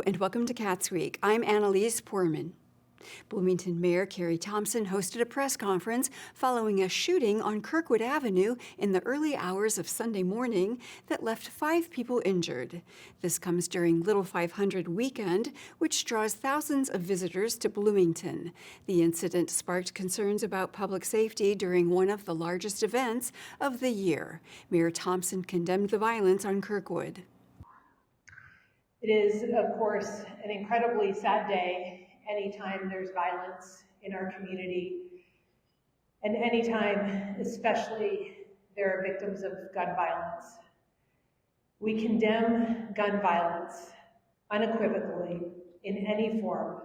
Hello and welcome to CATSweek. I'm Annalise Poorman. Bloomington Mayor Carrie Thompson hosted a press conference following a shooting on Kirkwood Avenue in the early hours of Sunday morning that left 5 people injured. This comes during Little 500 weekend, which draws thousands of visitors to Bloomington. The incident sparked concerns about public safety during one of the largest events of the year. Mayor Thompson condemned the violence on Kirkwood. It is, of course, an incredibly sad day anytime there's violence in our community, and anytime, especially, there are victims of gun violence. We condemn gun violence unequivocally in any form,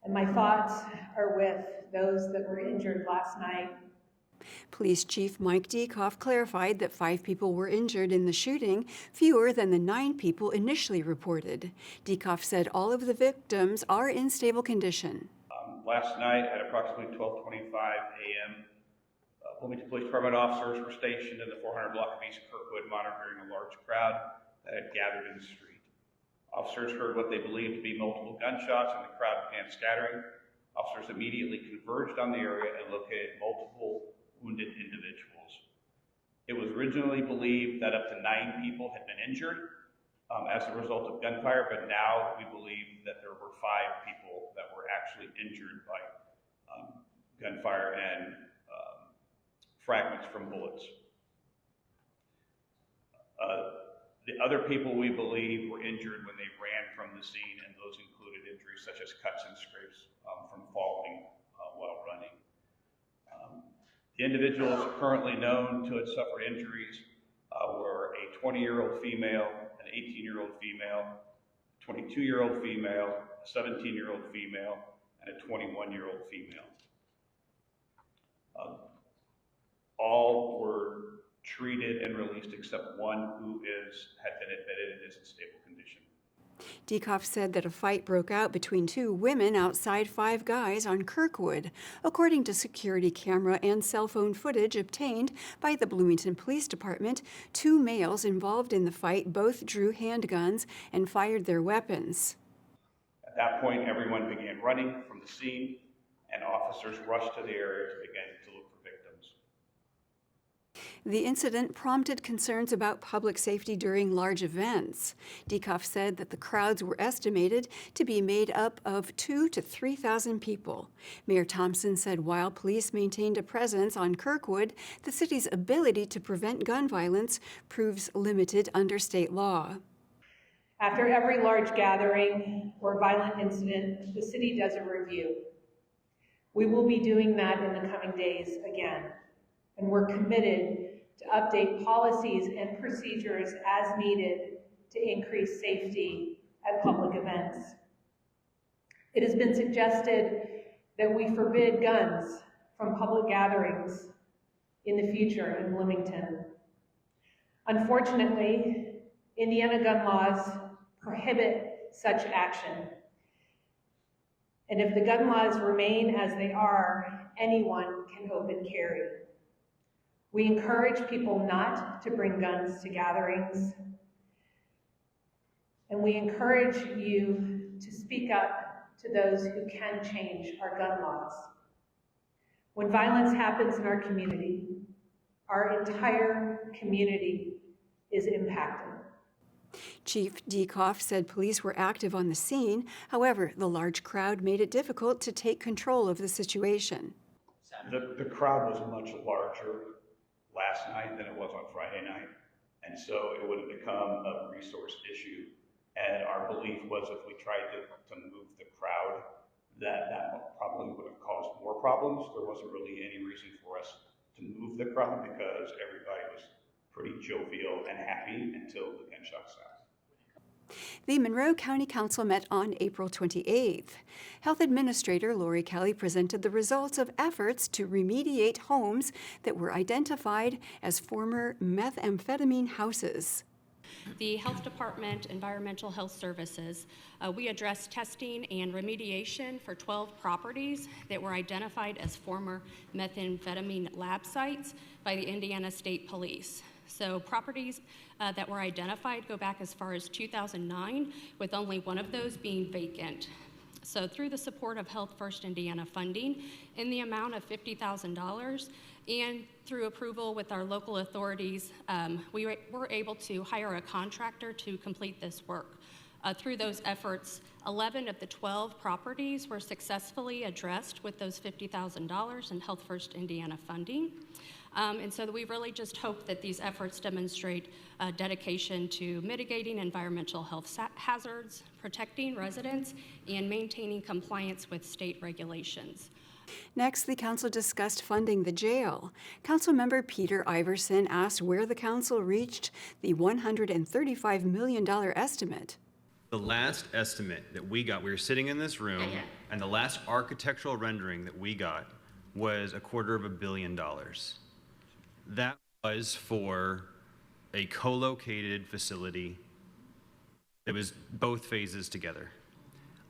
and my thoughts are with those that were injured last night. Police Chief Mike Diekoff clarified that 5 people were injured in the shooting, fewer than the 9 people initially reported. Diekoff said all of the victims are in stable condition. Last night at approximately 12:25 a.m., Bloomington Police Department officers were stationed in the 400 block of East Kirkwood monitoring a large crowd that had gathered in the street. Officers heard what they believed to be multiple gunshots and the crowd began scattering. Officers immediately converged on the area and located multiple wounded individuals. It was originally believed that up to 9 people had been injured as a result of gunfire, but now we believe that there were 5 people that were actually injured by gunfire and fragments from bullets. The other people we believe were injured when they ran from the scene, and those included injuries such as cuts and scrapes from falling while running. The individuals currently known to have suffered injuries were a 20-year-old female, an 18-year-old female, a 22-year-old female, a 17-year-old female, and a 21-year-old female. All were treated and released except one who had been admitted and is in stable condition. Diekoff said that a fight broke out between 2 women outside Five Guys on Kirkwood. According to security camera and cell phone footage obtained by the Bloomington Police Department, 2 males involved in the fight both drew handguns and fired their weapons. At that point, everyone began running from the scene, and officers rushed to the area to begin to look for victims. The incident prompted concerns about public safety during large events. Diekoff said that the crowds were estimated to be made up of 2,000 to 3,000 people. Mayor Thompson said while police maintained a presence on Kirkwood, the city's ability to prevent gun violence proves limited under state law. After every large gathering or violent incident, the city does a review. We will be doing that in the coming days again, and we're committed to update policies and procedures as needed to increase safety at public events. It has been suggested that we forbid guns from public gatherings in the future in Bloomington. Unfortunately, Indiana gun laws prohibit such action. And if the gun laws remain as they are, anyone can open carry. We encourage people not to bring guns to gatherings, and we encourage you to speak up to those who can change our gun laws. When violence happens in our community, our entire community is impacted. Chief Diekoff said police were active on the scene. However, the large crowd made it difficult to take control of the situation. The crowd was much larger last night than it was on Friday night, and so it would have become a resource issue. And our belief was if we tried to move the crowd, that probably would have caused more problems. There wasn't really any reason for us to move the crowd because everybody was pretty jovial and happy until the gunshots sounded. The Monroe County Council met on April 28th. Health Administrator Lori Kelly presented the results of efforts to remediate homes that were identified as former methamphetamine houses. The Health Department, Environmental Health Services, we addressed testing and remediation for 12 properties that were identified as former methamphetamine lab sites by the Indiana State Police. So properties that were identified go back as far as 2009, with only one of those being vacant. So through the support of Health First Indiana funding in the amount of $50,000 and through approval with our local authorities, we were able to hire a contractor to complete this work. Through those efforts, 11 of the 12 properties were successfully addressed with those $50,000 in Health First Indiana funding. And so we really just hope that these efforts demonstrate dedication to mitigating environmental health hazards, protecting residents, and maintaining compliance with state regulations. Next, the council discussed funding the jail. Councilmember Peter Iverson asked where the council reached the $135 million estimate. The last estimate that we got, we were sitting in this room, and the last architectural rendering that we got was $250 million. That was for a co-located facility. It was both phases together.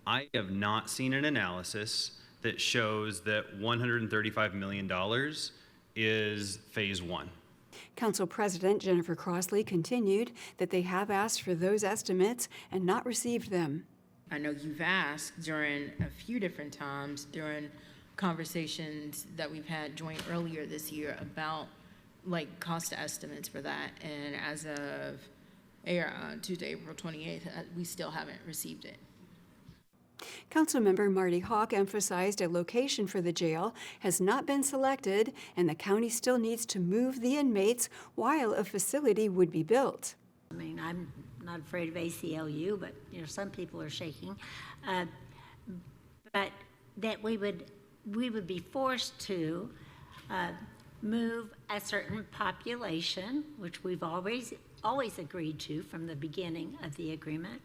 I have not seen an analysis that shows that $135 million is phase one. Council President Jennifer Crossley continued that they have asked for those estimates and not received them. I know you've asked during a few different times during conversations that we've had joint earlier this year about like cost estimates for that, and as of Tuesday, April 28th, we still haven't received it. Councilmember Marty Hawk emphasized a location for the jail has not been selected and the county still needs to move the inmates while a facility would be built. I mean, I'm not afraid of ACLU, but you know, some people are shaking. But that we would be forced to move a certain population, which we've always agreed to from the beginning of the agreement,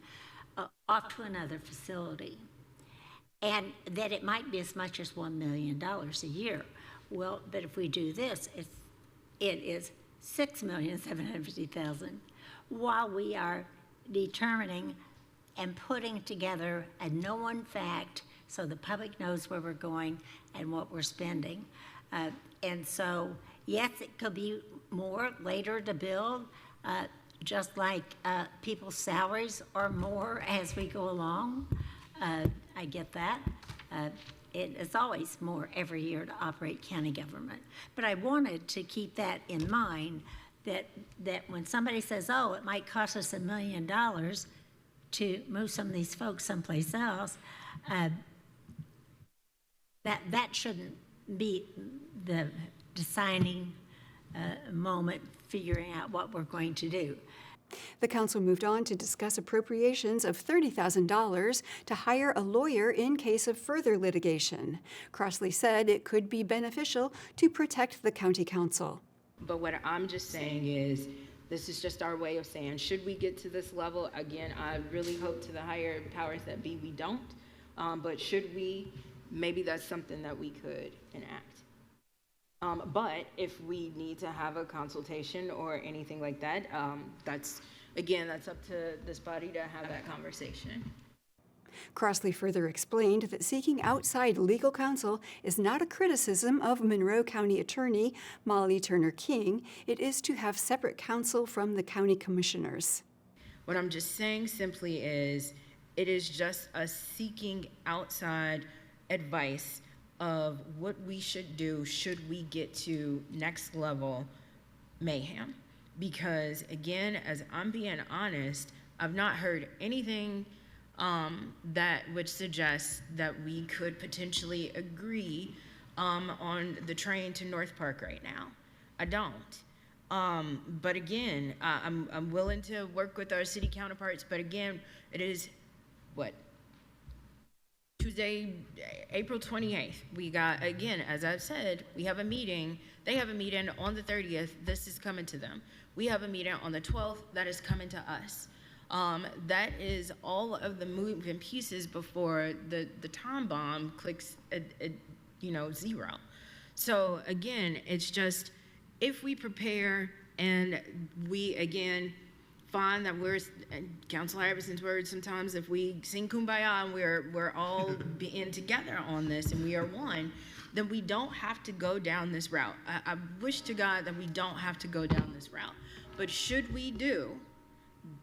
off to another facility. And that it might be as much as $1 million a year. Well, but if we do this, it is $6,750,000 while we are determining and putting together a known fact so the public knows where we're going and what we're spending. And so, yes, it could be more later to build, just like people's salaries are more as we go along. I get that. It's always more every year to operate county government. But I wanted to keep that in mind, that when somebody says, oh, it might cost us $1 million to move some of these folks someplace else, that shouldn't be the deciding moment figuring out what we're going to do. The council moved on to discuss appropriations of $30,000 to hire a lawyer in case of further litigation. Crossley said it could be beneficial to protect the county council. But what I'm just saying is, this is just our way of saying, should we get to this level, again, I really hope to the higher powers that be we don't, but should we, maybe that's something that we could enact. But if we need to have a consultation or anything like that, that's up to this body to have that conversation. Crossley further explained that seeking outside legal counsel is not a criticism of Monroe County Attorney Molly Turner King. It is to have separate counsel from the county commissioners. What I'm just saying simply is, it is just us seeking outside advice of what we should do should we get to next level mayhem. Because again, as I'm being honest, I've not heard anything that would suggest that we could potentially agree on the train to North Park right now. I don't. But again, I'm willing to work with our city counterparts, but again, it is what? Tuesday, April 28th, we got, again, as I've said, we have a meeting. They have a meeting on the 30th. This is coming to them. We have a meeting on the 12th. That is coming to us. That is all of the moving pieces before the time bomb clicks at 0. So again, it's just, if we prepare and we, again, find that we're, Councilor Iverson's words, sometimes if we sing Kumbaya and we're all being together on this and we are one, then we don't have to go down this route. I wish to God that we don't have to go down this route. But should we do,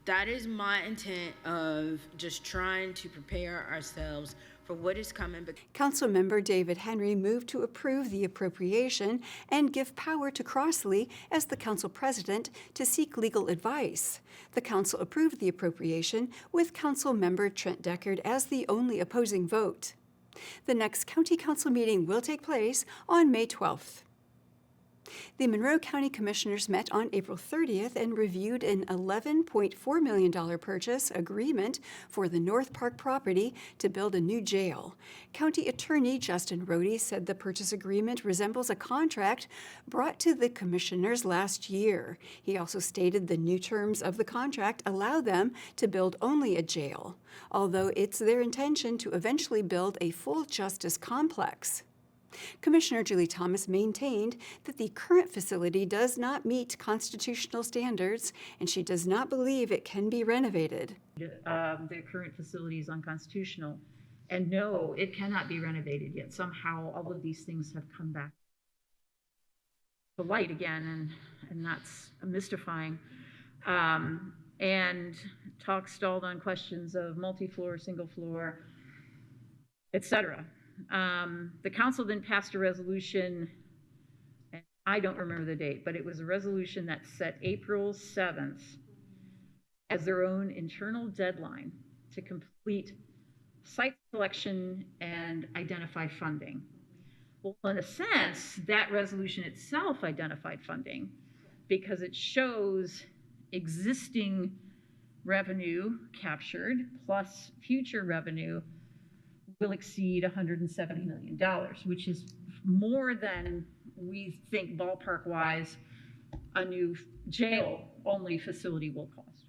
that is my intent of just trying to prepare ourselves for what is coming. Councilmember David Henry moved to approve the appropriation and give power to Crossley as the council president to seek legal advice. The council approved the appropriation with Councilmember Trent Deckard as the only opposing vote. The next county council meeting will take place on May 12th. The Monroe County Commissioners met on April 30th and reviewed an $11.4 million purchase agreement for the North Park property to build a new jail. County Attorney Justin Rohde said the purchase agreement resembles a contract brought to the commissioners last year. He also stated the new terms of the contract allow them to build only a jail, although it's their intention to eventually build a full justice complex. Commissioner Julie Thomas maintained that the current facility does not meet constitutional standards, and she does not believe it can be renovated. The current facility is unconstitutional, and no, it cannot be renovated yet. Somehow all of these things have come back to light again, and that's mystifying. And talk stalled on questions of multi-floor, single floor, etc. The council then passed a resolution, and I don't remember the date, but it was a resolution that set April 7th as their own internal deadline to complete site selection and identify funding. Well, in a sense, that resolution itself identified funding because it shows existing revenue captured plus future revenue will exceed $170 million, which is more than we think ballpark-wise a new jail-only facility will cost.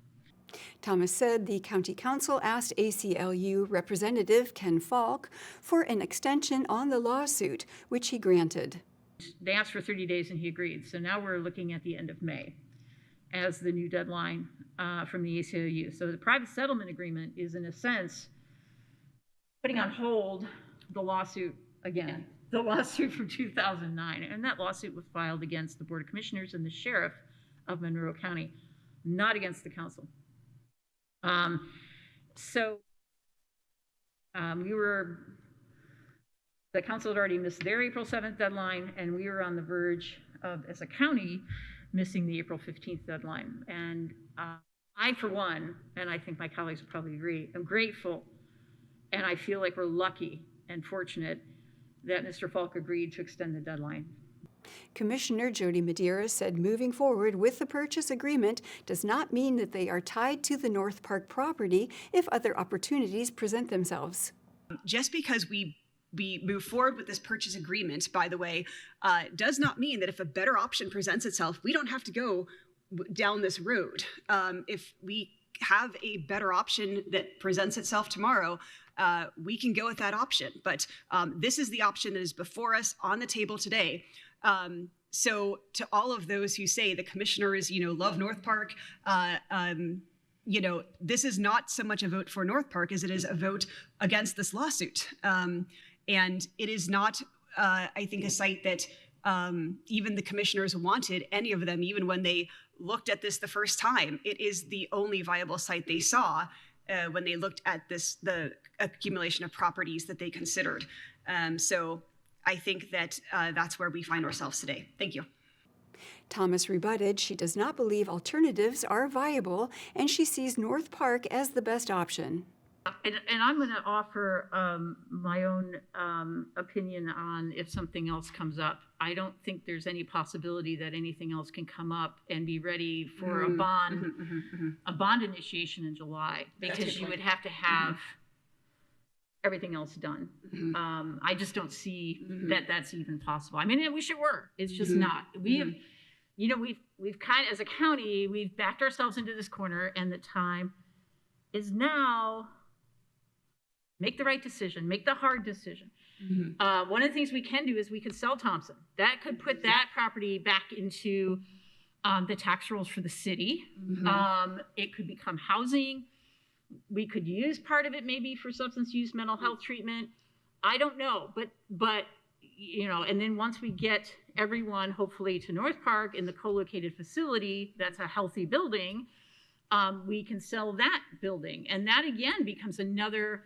Thomas said the county council asked ACLU Representative Ken Falk for an extension on the lawsuit, which he granted. They asked for 30 days and he agreed. So now we're looking at the end of May as the new deadline from the ACLU. So the private settlement agreement is, in a sense, putting on hold the lawsuit again, the lawsuit from 2009. And that lawsuit was filed against the Board of Commissioners and the Sheriff of Monroe County, not against the council. The council had already missed their April 7th deadline, and we were on the verge of, as a county, missing the April 15th deadline. And I, for one, and I think my colleagues would probably agree, am grateful, and I feel like we're lucky and fortunate that Mr. Falk agreed to extend the deadline. Commissioner Jody Madeira said moving forward with the purchase agreement does not mean that they are tied to the North Park property if other opportunities present themselves. Just because we move forward with this purchase agreement, by the way, does not mean that if a better option presents itself, we don't have to go down this road. If we have a better option that presents itself tomorrow, we can go with that option. But this is the option that is before us on the table today. So to all of those who say the commissioners, love North Park, this is not so much a vote for North Park as it is a vote against this lawsuit. And it is not, I think, a site that even the commissioners wanted, any of them, even when they looked at this the first time. It is the only viable site they saw when they looked at the accumulation of properties that they considered. So I think that that's where we find ourselves today. Thank you. Thomas rebutted she does not believe alternatives are viable, and she sees North Park as the best option. And I'm going to offer my own opinion on if something else comes up. I don't think there's any possibility that anything else can come up and be ready for a bond initiation in July, because you would have to have everything else done. I just don't see that that's even possible. I mean, I wish it were. It's just not. We have, we've kind of, as a county, we've backed ourselves into this corner, and the time is now. Make the right decision, make the hard decision. One of the things we can do is we could sell Thompson. That could put that property back into the tax rolls for the city. It could become housing. We could use part of it maybe for substance use, mental health treatment. I don't know, but and then once we get everyone hopefully to North Park in the co-located facility, that's a healthy building, we can sell that building. And that again becomes another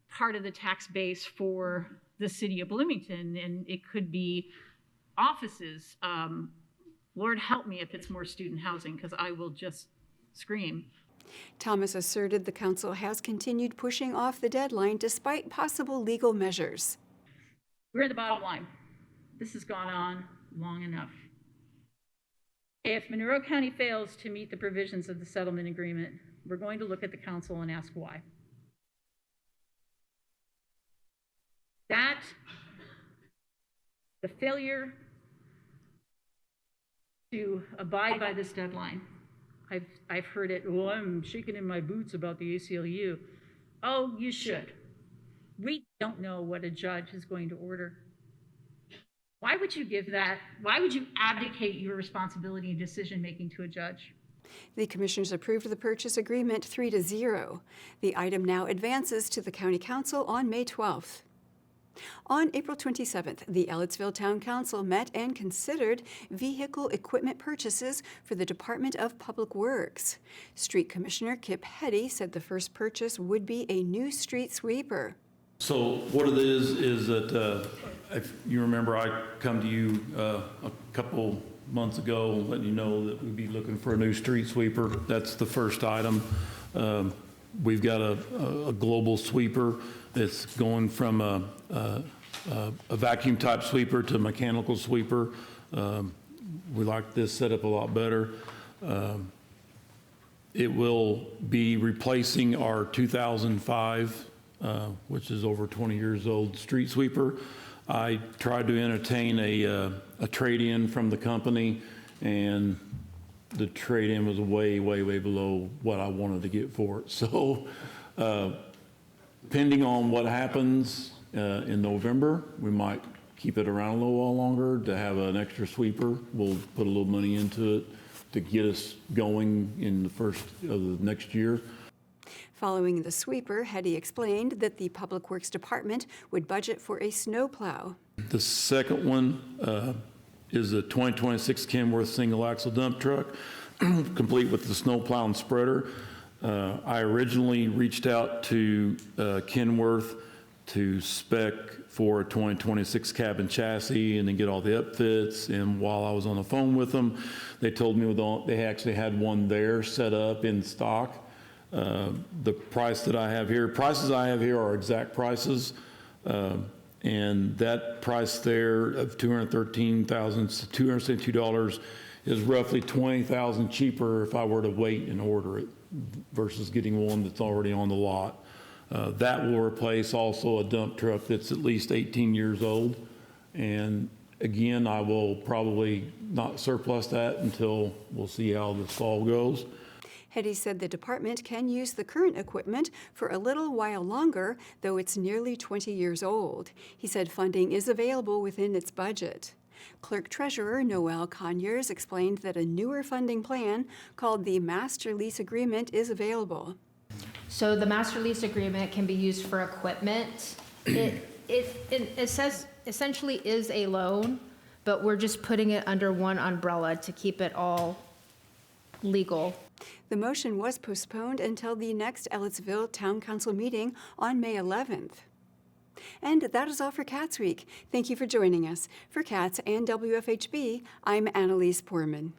part of the tax base for the city of Bloomington. And it could be offices. Lord help me if it's more student housing, because I will just scream. Thomas asserted the council has continued pushing off the deadline despite possible legal measures. We're at the bottom line. This has gone on long enough. If Monroe County fails to meet the provisions of the settlement agreement, we're going to look at the council and ask why. The failure to abide by this deadline. I've heard it, well, I'm shaking in my boots about the ACLU. Oh, you should. We don't know what a judge is going to order. Why would you give that? Why would you abdicate your responsibility in decision-making to a judge? The commissioners approved the purchase agreement 3-0. The item now advances to the County Council on May 12th. On April 27th, the Ellettsville Town Council met and considered vehicle equipment purchases for the Department of Public Works. Street Commissioner Kip Hetty said the first purchase would be a new street sweeper. So what it is that, if you remember, I come to you a couple months ago letting you know that we'd be looking for a new street sweeper. That's the first item. We've got a global sweeper. It's going from a vacuum type sweeper to a mechanical sweeper. We like this setup a lot better. It will be replacing our 2005, which is over 20 years old, street sweeper. I tried to entertain a trade-in from the company, and the trade-in was way below what I wanted to get for it. So depending on what happens in November, we might keep it around a little while longer to have an extra sweeper. We'll put a little money into it to get us going in the first of the next year. Following the sweeper, Hetty explained that the Public Works Department would budget for a snowplow. The second one is the 2026 Kenworth single axle dump truck, complete with the snowplow and spreader. I originally reached out to Kenworth to spec for a 2026 cabin chassis and then get all the upfits. And while I was on the phone with them, they told me they actually had one there set up in stock. The prices I have here are exact prices. And that price there of $213,272 is roughly $20,000 cheaper if I were to wait and order it versus getting one that's already on the lot. That will replace also a dump truck that's at least 18 years old. And again, I will probably not surplus that until we'll see how this fall goes. Hetty said the department can use the current equipment for a little while longer, though it's nearly 20 years old. He said funding is available within its budget. Clerk Treasurer Noel Conyers explained that a newer funding plan called the Master Lease Agreement is available. So the Master Lease Agreement can be used for equipment. It says essentially is a loan, but we're just putting it under one umbrella to keep it all legal. The motion was postponed until the next Ellettsville Town Council meeting on May 11th. And that is all for CATSweek. Thank you for joining us. For CATS and WFHB, I'm Annalise Poorman.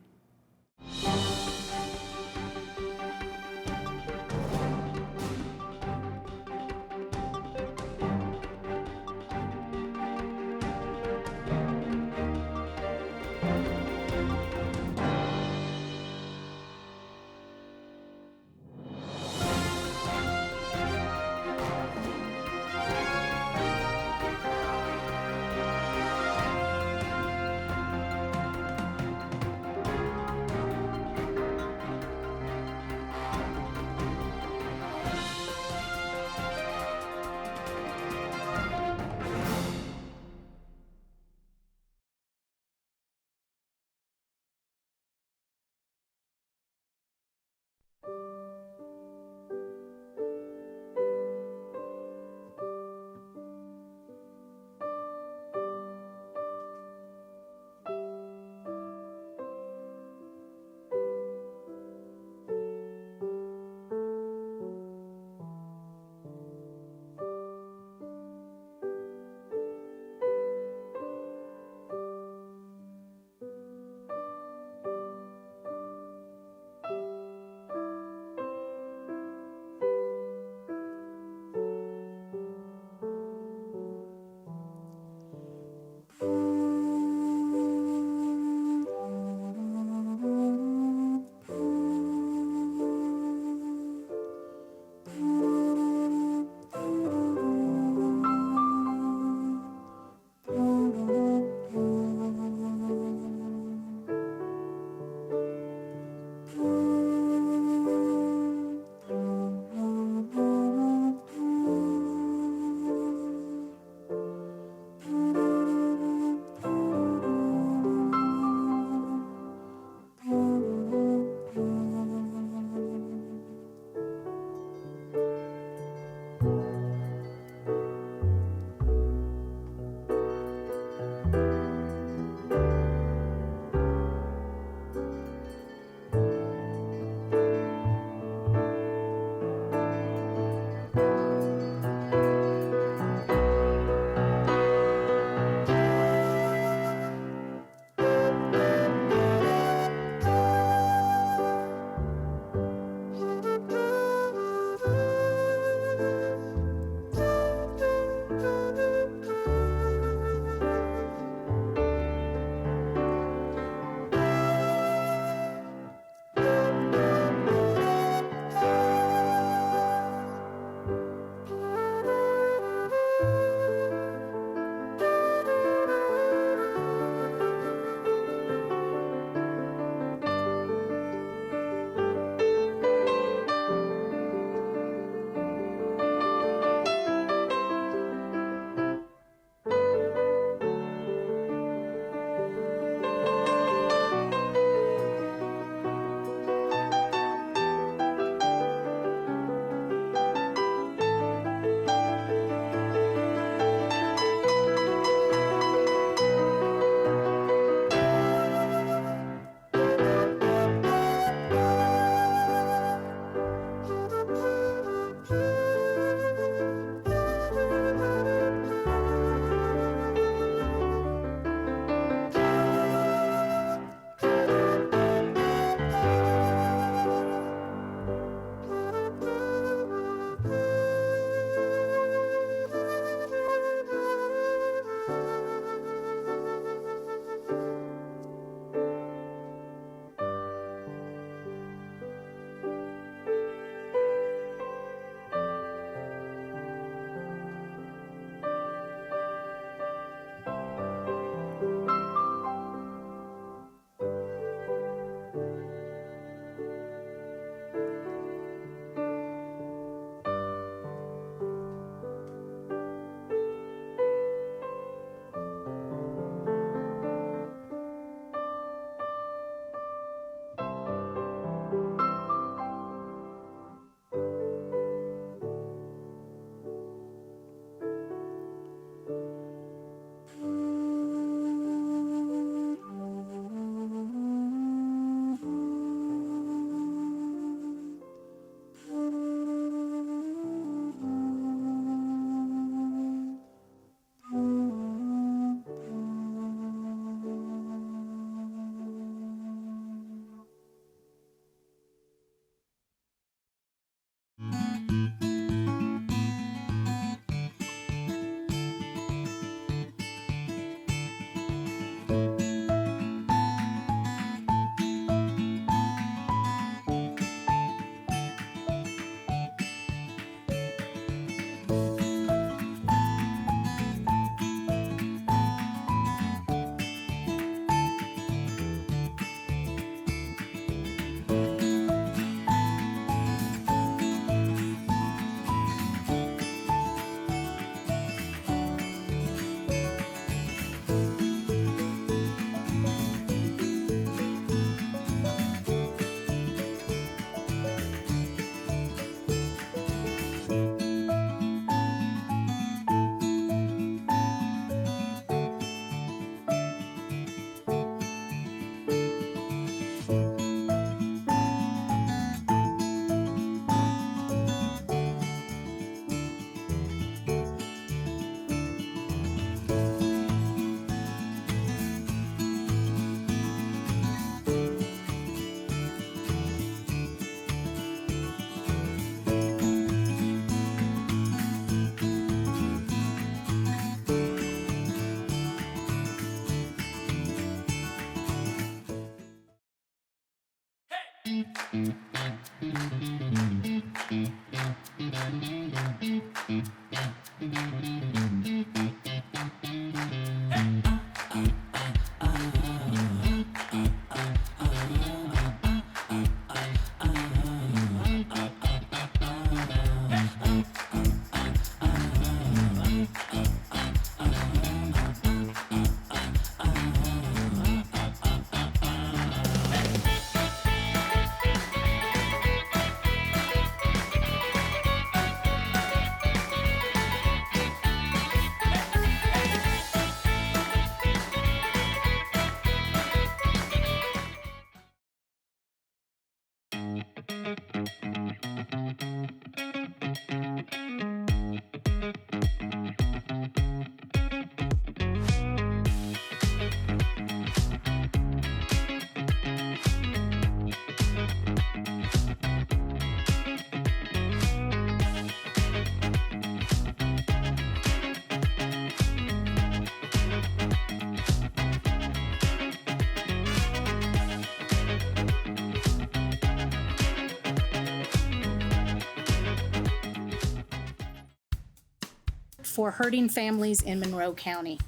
For hurting families in Monroe County.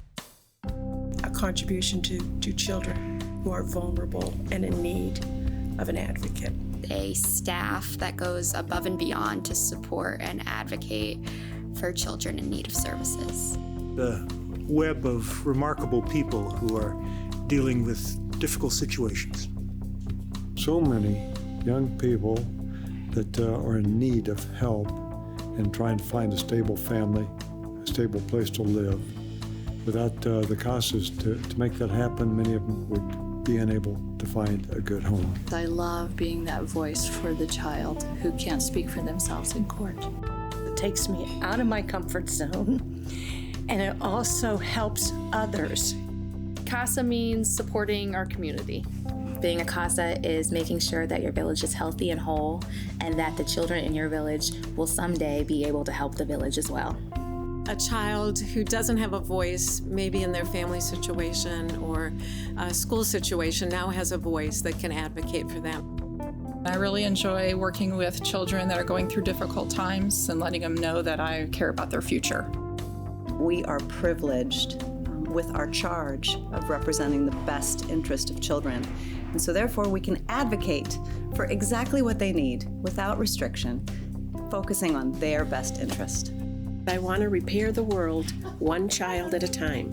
A contribution to children who are vulnerable and in need of an advocate. A staff that goes above and beyond to support and advocate for children in need of services. The web of remarkable people who are dealing with difficult situations. So many young people that are in need of help and trying to find a stable family, a stable place to live. Without the CASAs to make that happen, many of them would be unable to find a good home. I love being that voice for the child who can't speak for themselves in court. It takes me out of my comfort zone, and it also helps others. CASA means supporting our community. Being a CASA is making sure that your village is healthy and whole, and that the children in your village will someday be able to help the village as well. A child who doesn't have a voice, maybe in their family situation or a school situation, now has a voice that can advocate for them. I really enjoy working with children that are going through difficult times and letting them know that I care about their future. We are privileged with our charge of representing the best interest of children. And so therefore we can advocate for exactly what they need without restriction, focusing on their best interest. I want to repair the world one child at a time.